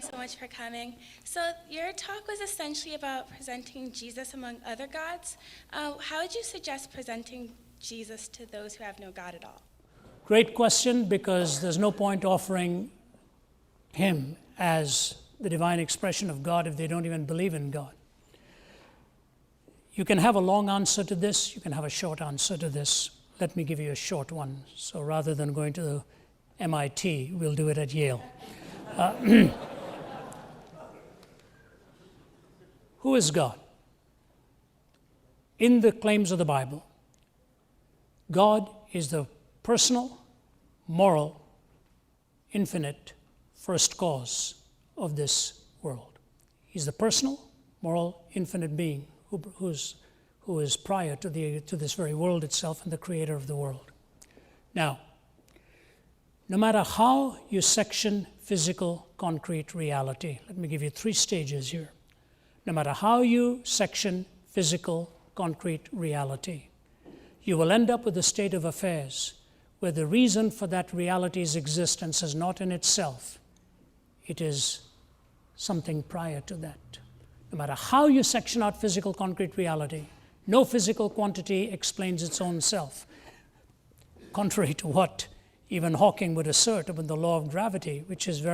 so much for coming. So your talk was essentially about presenting Jesus among other gods. How would you suggest presenting Jesus to those who have no God at all? Great question, because there's no point offering him as the divine expression of God if they don't even believe in God. You can have a long answer to this, you can have a short answer to this. Let me give you a short one. So rather than going to the MIT, we'll do it at Yale. Who is God? In the claims of the Bible, God is the personal, moral, infinite first cause of this world. He's the personal, moral, infinite being who is prior to this very world itself and the creator of the world. Now, no matter how you section physical, concrete reality, let me give you 3 stages here. No matter how you section physical, concrete reality, you will end up with a state of affairs where the reason for that reality's existence is not in itself. It is something prior to that. No matter how you section out physical, concrete reality, no physical quantity explains its own self. Contrary to what even Hawking would assert about the law of gravity, which is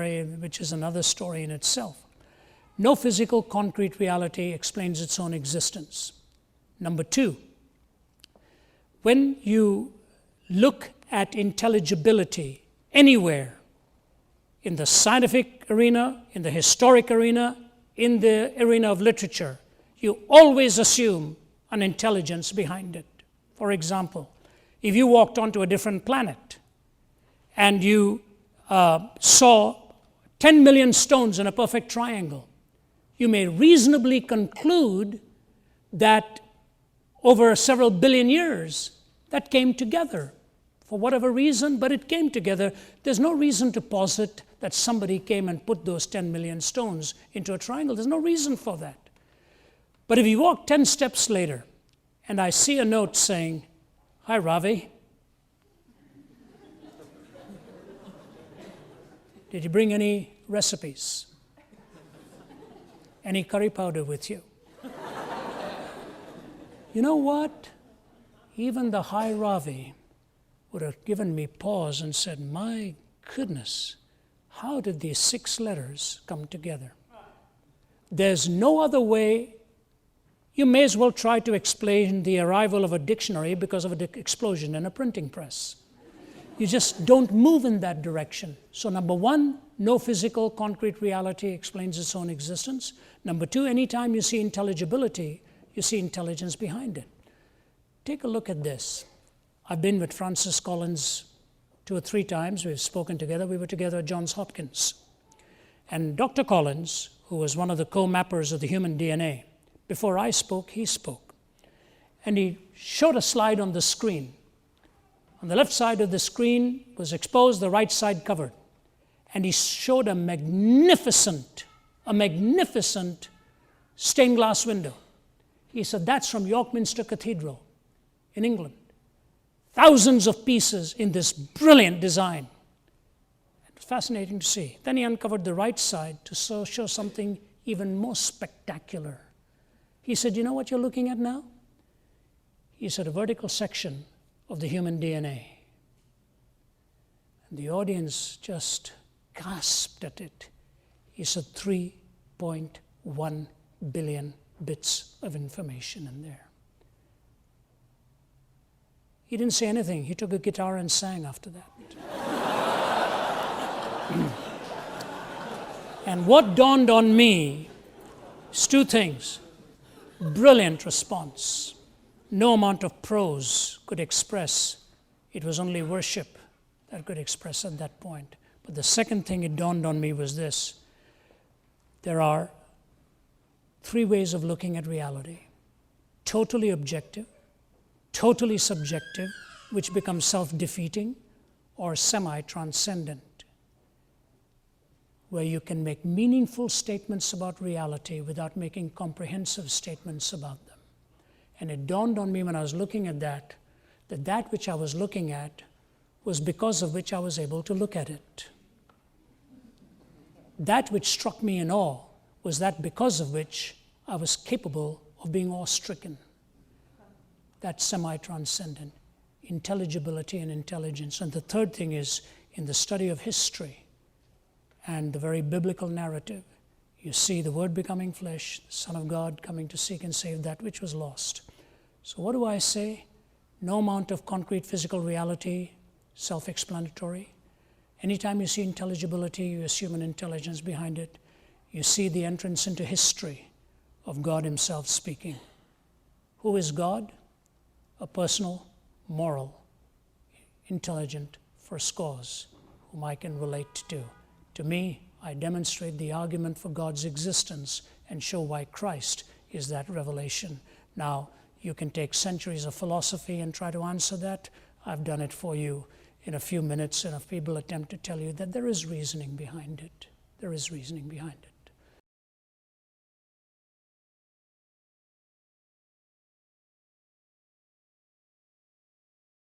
another story in itself. No physical, concrete reality explains its own existence. Number 2, when you look at intelligibility anywhere, in the scientific arena, in the historic arena, in the arena of literature, you always assume an intelligence behind it. For example, if you walked onto a different planet and you saw 10 million stones in a perfect triangle, you may reasonably conclude that over several billion years, that came together for whatever reason, but it came together. There's no reason to posit that somebody came and put those 10 million stones into a triangle. There's no reason for that. But if you walk 10 steps later, and I see a note saying, "Hi, Ravi. Did you bring any recipes? Any curry powder with you?" You know what? Even the Hi Ravi would have given me pause and said, "My goodness, how did these 6 letters come together?" There's no other way. You may as well try to explain the arrival of a dictionary because of an explosion in a printing press. You just don't move in that direction. So number 1, no physical, concrete reality explains its own existence. Number 2, anytime you see intelligibility, you see intelligence behind it. Take a look at this. I've been with Francis Collins 2 or 3 times. We've spoken together. We were together at Johns Hopkins. And Dr. Collins, who was one of the co-mappers of the human DNA, before I spoke, he spoke. And he showed a slide on the screen. On the left side of the screen was exposed, the right side covered. And he showed a magnificent stained glass window. He said, "That's from York Minster Cathedral in England. Thousands of pieces in this brilliant design." It was fascinating to see. Then he uncovered the right side to show something even more spectacular. He said, "You know what you're looking at now?" He said, "A vertical section of the human DNA." And the audience just gasped at it. He said, 3.1 billion bits of information in there. He didn't say anything. He took a guitar and sang after that. And what dawned on me is 2 things. Brilliant response. No amount of prose could express. It was only worship that could express at that point. But the second thing it dawned on me was this. There are 3 ways of looking at reality. Totally objective, totally subjective, which becomes self-defeating, or semi-transcendent, where you can make meaningful statements about reality without making comprehensive statements about them. And it dawned on me when I was looking at that which I was looking at was because of which I was able to look at it. that which struck me in awe was that because of which I was capable of being awe-stricken. That semi-transcendent intelligibility and intelligence. And the third thing is, in the study of history and the very biblical narrative, you see the Word becoming flesh, the Son of God coming to seek and save that which was lost. So what do I say? No amount of concrete physical reality, self-explanatory. Anytime you see intelligibility, you assume an intelligence behind it. You see the entrance into history of God himself speaking. Who is God? A personal, moral, intelligent first cause whom I can relate to. To me, I demonstrate the argument for God's existence and show why Christ is that revelation. Now, you can take centuries of philosophy and try to answer that. I've done it for you in a few minutes, and a feeble attempt to tell you that there is reasoning behind it. There is reasoning behind it.